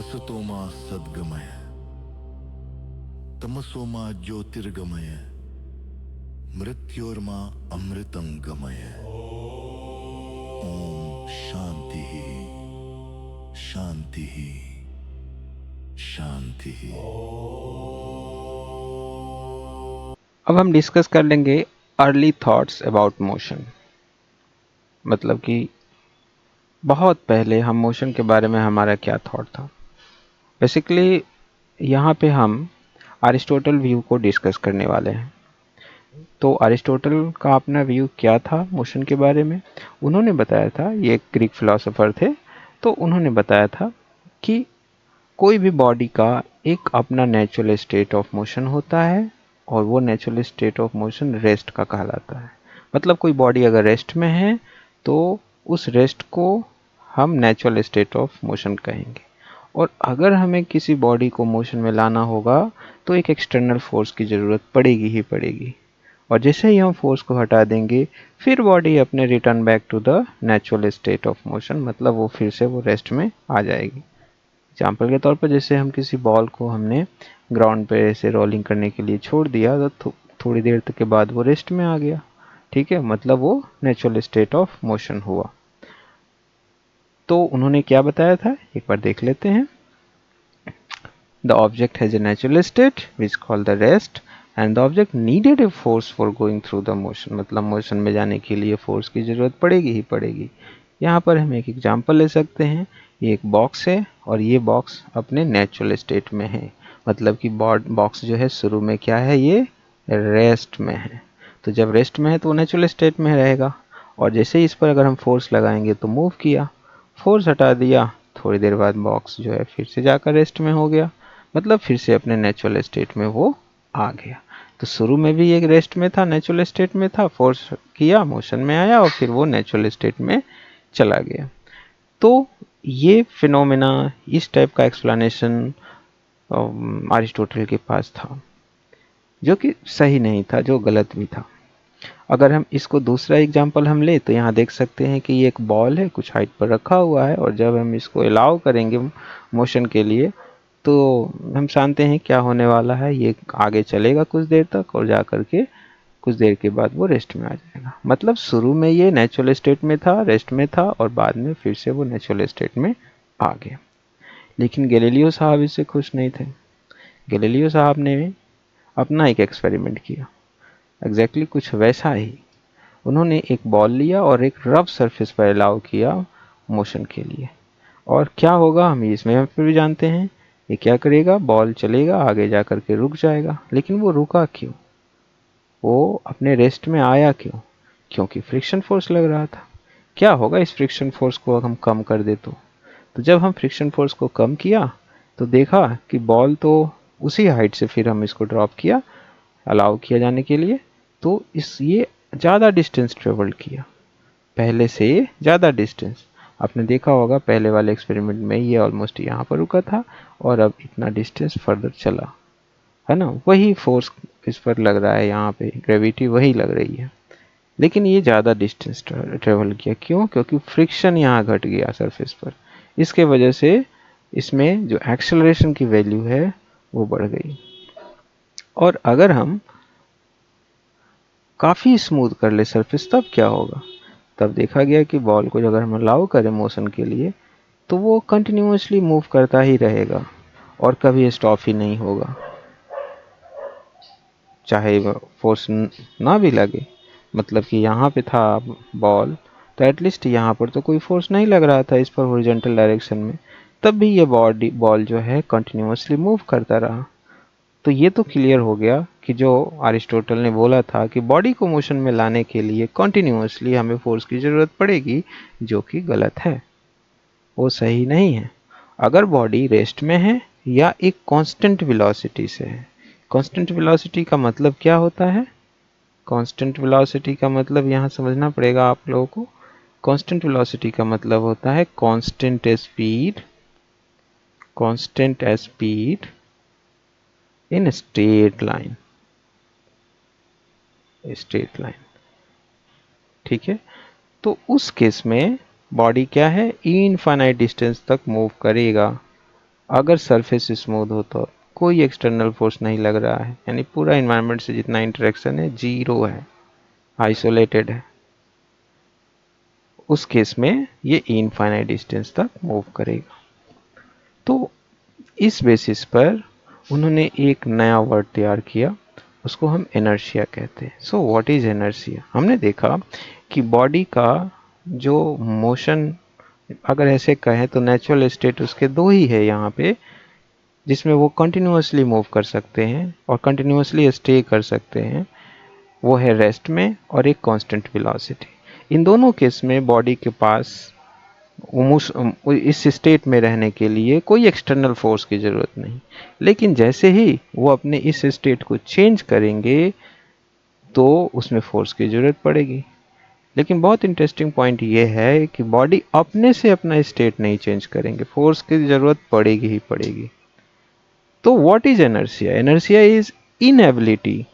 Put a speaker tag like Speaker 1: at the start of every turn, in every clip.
Speaker 1: असतो मा सद्गमय तमसो मा ज्योतिर्गमय मृत्योर्मा अमृतं गमय। ओम शांति शांति शांति।
Speaker 2: अब हम डिस्कस कर लेंगे अर्ली थॉट्स अबाउट मोशन। मतलब कि बहुत पहले हम मोशन के बारे में हमारा क्या थॉट था। बेसिकली यहाँ पे हम अरिस्टोटल व्यू को डिस्कस करने वाले हैं। तो अरिस्टोटल का अपना व्यू क्या था मोशन के बारे में। उन्होंने बताया था, ये एक ग्रीक फिलोसोफर थे, तो उन्होंने बताया था कि कोई भी बॉडी का एक अपना नेचुरल स्टेट ऑफ मोशन होता है और वो natural state of motion rest का कहलाता है। मतलब कोई बॉडी अगर रेस्ट में है तो उस रेस्ट को हम नेचुरल स्टेट ऑफ मोशन कहेंगे। और अगर हमें किसी बॉडी को मोशन में लाना होगा तो एक एक्सटर्नल फोर्स की ज़रूरत पड़ेगी ही पड़ेगी। और जैसे ही हम फोर्स को हटा देंगे फिर बॉडी अपने return back to the natural state of motion, मतलब वो फिर से वो रेस्ट में आ जाएगी। एग्जाम्पल के तौर पर जैसे हम किसी बॉल को हमने ग्राउंड पे ऐसे रोलिंग करने के लिए छोड़ दिया तो थोड़ी देर तक के बाद वो रेस्ट में आ गया। ठीक है, मतलब वो नेचुरल स्टेट ऑफ मोशन हुआ। तो उन्होंने क्या बताया था एक बार देख लेते हैं। The object has a natural state which called the rest and the object needed a force for going through the motion. मतलब मोशन में जाने के लिए फोर्स की जरूरत पड़ेगी ही पड़ेगी। यहाँ पर हम एक एग्जाम्पल ले सकते हैं। ये एक बॉक्स है और ये बॉक्स अपने नेचुरल स्टेट में है। मतलब कि बॉक्स जो है शुरू में क्या है, ये रेस्ट में है। तो जब रेस्ट में है तो वो नेचुरल स्टेट में रहेगा। और जैसे ही इस पर अगर हम फोर्स लगाएंगे तो मूव किया, फोर्स हटा दिया, थोड़ी देर बाद बॉक्स जो है फिर से जाकर रेस्ट में हो गया। मतलब फिर से अपने नेचुरल स्टेट में वो आ गया। तो शुरू में भी एक रेस्ट में था, नेचुरल स्टेट में था, फोर्स किया, मोशन में आया और फिर वो नेचुरल स्टेट में चला गया। तो ये फिनोमेना, इस टाइप का एक्सप्लेनेशन अरिस्टोटल के पास था, जो कि सही नहीं था, जो गलत भी था। अगर हम इसको दूसरा एग्जांपल हम ले तो यहाँ देख सकते हैं कि ये एक बॉल है, कुछ हाइट पर रखा हुआ है और जब हम इसको अलाउ करेंगे मोशन के लिए तो हम जानते हैं क्या होने वाला है। ये आगे चलेगा कुछ देर तक और जा कर के कुछ देर के बाद वो रेस्ट में आ जाएगा। मतलब शुरू में ये नेचुरल स्टेट में था, रेस्ट में था और बाद में फिर से वो नेचुरल स्टेट में आ गया। लेकिन गैलीलियो साहब इससे खुश नहीं थे। गैलीलियो साहब ने अपना एक एक्सपेरिमेंट किया, एग्जैक्टली कुछ वैसा ही। उन्होंने एक बॉल लिया और एक रफ सरफेस पर अलाउ किया मोशन के लिए। और क्या होगा हम इसमें फिर भी जानते हैं। ये क्या करेगा, बॉल चलेगा, आगे जा कर के रुक जाएगा। लेकिन वो रुका क्यों, वो अपने रेस्ट में आया क्यों? क्योंकि फ्रिक्शन फोर्स लग रहा था। क्या होगा इस फ्रिक्शन फोर्स को हम कम कर दे तो जब हम फ्रिक्शन फोर्स को कम किया तो देखा कि बॉल तो उसी हाइट से फिर हम इसको ड्रॉप किया अलाउ किया जाने के लिए, तो इस ये ज़्यादा डिस्टेंस ट्रेवल किया, पहले से ज़्यादा डिस्टेंस। आपने देखा होगा पहले वाले एक्सपेरिमेंट में ये ऑलमोस्ट यहाँ पर रुका था और अब इतना डिस्टेंस फर्दर चला, है ना। वही फोर्स इस पर लग रहा है, यहाँ पे ग्रेविटी वही लग रही है, लेकिन ये ज़्यादा डिस्टेंस ट्रेवल किया। क्यों? क्योंकि फ्रिक्शन यहाँ घट गया सरफेस पर। इसके वजह से इसमें जो एक्सेलरेशन की वैल्यू है वो बढ़ गई। और अगर हम काफ़ी स्मूथ कर ले सरफेस तब क्या होगा? तब देखा गया कि बॉल को अगर हम अलाउ करें मोशन के लिए तो वो कंटिन्यूसली मूव करता ही रहेगा और कभी स्टॉप ही नहीं होगा, चाहे फोर्स ना भी लगे। मतलब कि यहाँ पे था बॉल तो एटलीस्ट यहाँ पर तो कोई फोर्स नहीं लग रहा था इस पर हॉरिजॉन्टल डायरेक्शन में, तब भी ये बॉल जो है कंटिन्यूसली मूव करता रहा। तो ये तो क्लियर हो गया कि जो अरिस्टोटल ने बोला था कि बॉडी को मोशन में लाने के लिए कंटिन्यूसली हमें फोर्स की ज़रूरत पड़ेगी, जो कि गलत है, वो सही नहीं है। अगर बॉडी रेस्ट में है या एक कांस्टेंट वेलोसिटी से है। कांस्टेंट वेलोसिटी का मतलब क्या होता है? कांस्टेंट वेलोसिटी का मतलब यहाँ समझना पड़ेगा आप लोगों को। कांस्टेंट वेलोसिटी का मतलब होता है constant speed, constant speed in straight line, straight line. ठीक है, तो उस केस में बॉडी क्या है, इनफाइनाइट डिस्टेंस तक मूव करेगा। अगर सरफेस स्मूथ हो तो कोई एक्सटर्नल फोर्स नहीं लग रहा है, यानी पूरा इन्वायरमेंट से जितना इंटरेक्शन है जीरो है, आइसोलेटेड है, उस केस में ये इनफाइनाइट डिस्टेंस तक मूव करेगा। तो इस बेसिस पर उन्होंने एक नया वर्ड तैयार किया, उसको हम इनर्शिया कहते हैं। So what is inertia? हमने देखा कि बॉडी का जो मोशन, अगर ऐसे कहें तो नेचुरल स्टेट उसके दो ही है यहाँ पे, जिसमें वो कंटिन्यूअसली मूव कर सकते हैं और कंटिन्यूअसली स्टे कर सकते हैं, वो है रेस्ट में और एक कांस्टेंट वेलोसिटी। इन दोनों केस में बॉडी के पास इस स्टेट में रहने के लिए कोई एक्सटर्नल फोर्स की ज़रूरत नहीं, लेकिन जैसे ही वो अपने इस स्टेट को चेंज करेंगे तो उसमें फोर्स की ज़रूरत पड़ेगी। लेकिन बहुत इंटरेस्टिंग पॉइंट ये है कि बॉडी अपने से अपना स्टेट नहीं चेंज करेंगे, फोर्स की ज़रूरत पड़ेगी ही पड़ेगी। तो what is inertia? Inertia is inability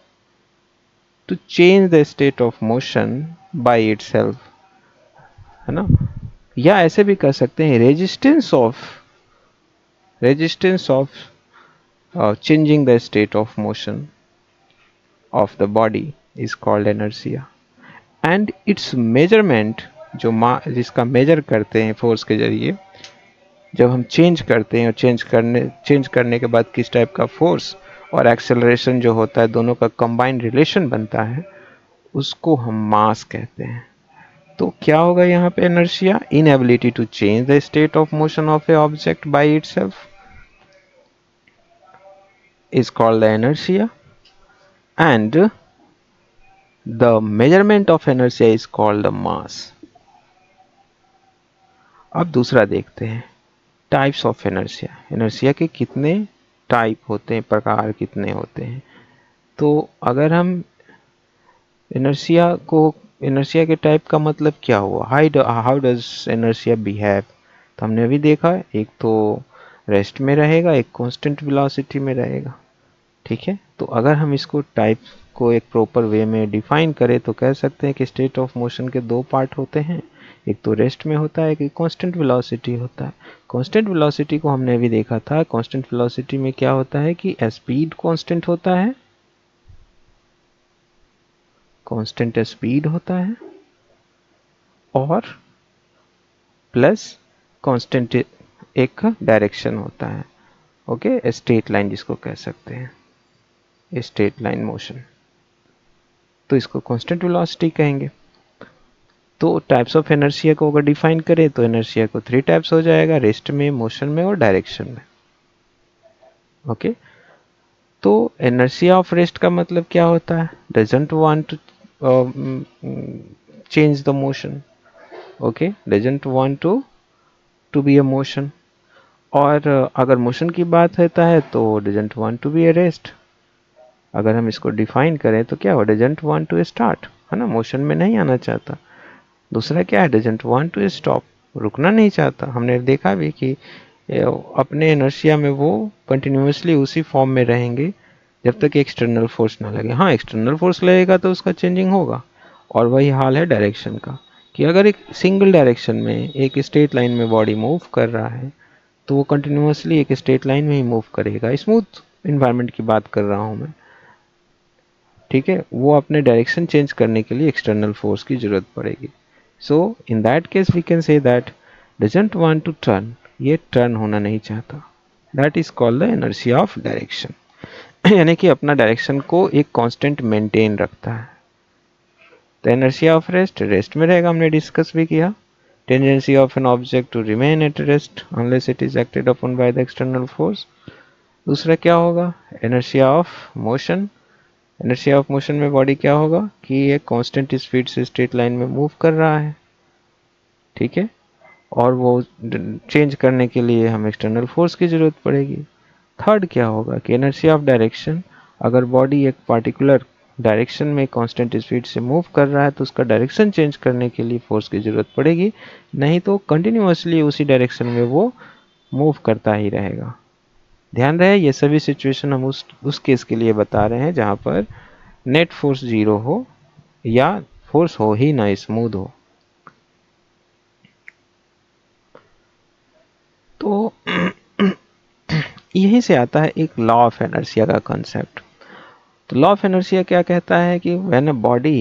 Speaker 2: to change the state of motion by itself, है ना? या ऐसे भी कर सकते हैं, resistance of changing the state of motion of the body is called inertia, and its measurement, जो जिसका मेजर करते हैं फोर्स के जरिए, जब हम चेंज करते हैं और चेंज करने के बाद किस टाइप का फोर्स और एक्सेलरेशन जो होता है, दोनों का कंबाइंड रिलेशन बनता है, उसको हम मास कहते हैं। तो क्या होगा यहाँ पे? Inertia, inability to change the state of motion of a object by itself is called the inertia, and the measurement of inertia is called the mass. अब दूसरा देखते हैं, टाइप्स ऑफ इनर्शिया। इनर्शिया के कितने टाइप होते हैं, प्रकार कितने होते हैं? तो अगर हम इनर्शिया के टाइप का मतलब क्या हुआ, हाउ डज इनर्शिया बिहेव? तो हमने अभी देखा, एक तो रेस्ट में रहेगा, एक कांस्टेंट वेलोसिटी में रहेगा, ठीक है। तो अगर हम इसको टाइप को एक प्रॉपर वे में डिफाइन करें तो कह सकते हैं कि स्टेट ऑफ मोशन के दो पार्ट होते हैं, एक तो रेस्ट में होता है, एक कांस्टेंट वेलोसिटी होता है। कांस्टेंट वेलोसिटी को हमने अभी देखा था, कांस्टेंट वेलोसिटी में क्या होता है कि स्पीड कांस्टेंट होता है, कांस्टेंट स्पीड होता है, और प्लस कांस्टेंट एक डायरेक्शन होता है, ओके, स्ट्रेट लाइन जिसको कह सकते हैं, स्ट्रेट लाइन मोशन, तो इसको कांस्टेंट वेलोसिटी कहेंगे। तो टाइप्स ऑफ इनर्शिया को अगर डिफाइन करें तो इनर्शिया को 3 टाइप्स हो जाएगा, रेस्ट में, मोशन में और डायरेक्शन में, ओके। तो इनर्शिया ऑफ रेस्ट का मतलब क्या होता है? Doesn't want to change the motion, okay, doesn't want to be a motion. और अगर मोशन की बात होता है तो doesn't want to be a rest. अगर हम इसको डिफाइन करें तो क्या हो, डजंट वांट टू स्टार्ट, है ना, मोशन में नहीं आना चाहता। दूसरा क्या है, डजंट वांट टू स्टॉप, रुकना नहीं चाहता। हमने देखा भी कि अपने इनर्शिया में वो कंटिन्यूसली उसी फॉर्म में रहेंगे जब तक एक्सटर्नल फोर्स ना लगे। हाँ, एक्सटर्नल फोर्स लगेगा तो उसका चेंजिंग होगा। और वही हाल है डायरेक्शन का, कि अगर एक सिंगल डायरेक्शन में एक स्ट्रेट लाइन में बॉडी मूव कर रहा है तो वो कंटिन्यूसली एक स्ट्रेट लाइन में ही मूव करेगा। स्मूथ इन्वायरमेंट की बात कर रहा हूँ मैं, ठीक है। वो अपने डायरेक्शन चेंज करने के लिए एक्सटर्नल फोर्स की जरूरत पड़ेगी। So in that case we can say that doesn't want to turn, ये टर्न होना नहीं चाहता, that is called the inertia of direction. यानी कि अपना डायरेक्शन को एक कांस्टेंट मेंटेन रखता है। The inertia of rest, rest में रहेगा, हमने डिस्कस भी किया। Tendency of an object to remain at rest unless it is acted upon by the external force. दूसरा क्या होगा, inertia of motion. Inertia of motion में बॉडी क्या होगा कि ये कांस्टेंट स्पीड से स्ट्रेट लाइन में मूव कर रहा है, ठीक है, और वो चेंज करने के लिए हमें एक्सटर्नल फोर्स की जरूरत पड़ेगी। थर्ड क्या होगा कि इनर्शिया ऑफ डायरेक्शन, अगर बॉडी एक पार्टिकुलर डायरेक्शन में कांस्टेंट स्पीड से मूव कर रहा है तो उसका डायरेक्शन चेंज करने के लिए फोर्स की जरूरत पड़ेगी, नहीं तो कंटिन्यूअसली उसी डायरेक्शन में वो मूव करता ही रहेगा। ध्यान रहे, ये सभी सिचुएशन हम उस केस के लिए बता रहे हैं जहां पर नेट फोर्स जीरो हो या फोर्स हो ही ना, स्मूथ हो। तो यहीं से आता है एक लॉ ऑफ इनर्शिया का कॉन्सेप्ट। तो लॉ ऑफ इनर्शिया क्या कहता है कि when a body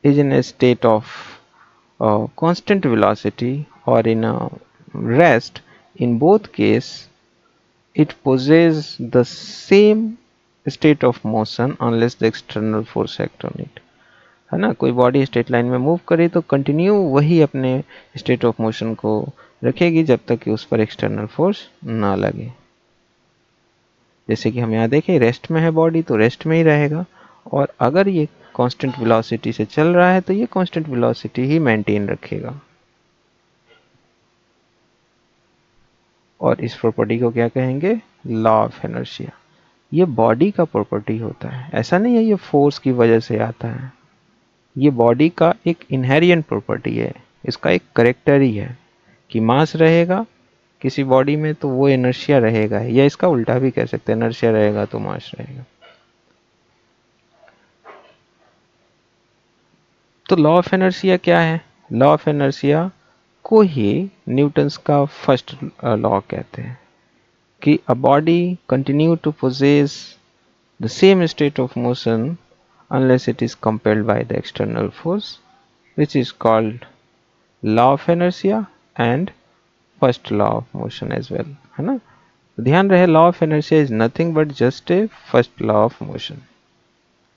Speaker 2: is in a state of constant velocity or in a rest, in both case it possesses the same state of motion unless the external force act on it। है ना, कोई body straight line में move करे तो continue वही अपने state of motion को रखेगी जब तक कि उस पर एक्सटर्नल फोर्स ना लगे। जैसे कि हम यहाँ देखें, रेस्ट में है बॉडी तो रेस्ट में ही रहेगा, और अगर ये कांस्टेंट वेलोसिटी से चल रहा है तो ये कांस्टेंट वेलोसिटी ही मेंटेन रखेगा। और इस प्रॉपर्टी को क्या कहेंगे? Law of inertia. ये बॉडी का प्रॉपर्टी होता है, ऐसा नहीं है ये फोर्स की वजह से आता है। ये बॉडी का एक इनहेरिएंट प्रॉपर्टी है, इसका एक करेक्टर ही है कि मास रहेगा किसी बॉडी में तो वो इनर्शिया रहेगा, या इसका उल्टा भी कह सकते हैं, इनर्शिया रहेगा तो मास रहेगा। तो लॉ ऑफ इनर्शिया क्या है? लॉ ऑफ इनर्शिया को ही न्यूटन्स का फर्स्ट लॉ कहते हैं कि a body continue to possess the same state of motion unless it is compelled by the external force, which is called law of inertia and first law of motion as well, है ना। ध्यान रहे, law of inertia is nothing but just a first law of motion,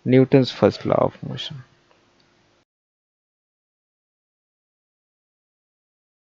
Speaker 2: Newton's first law of motion।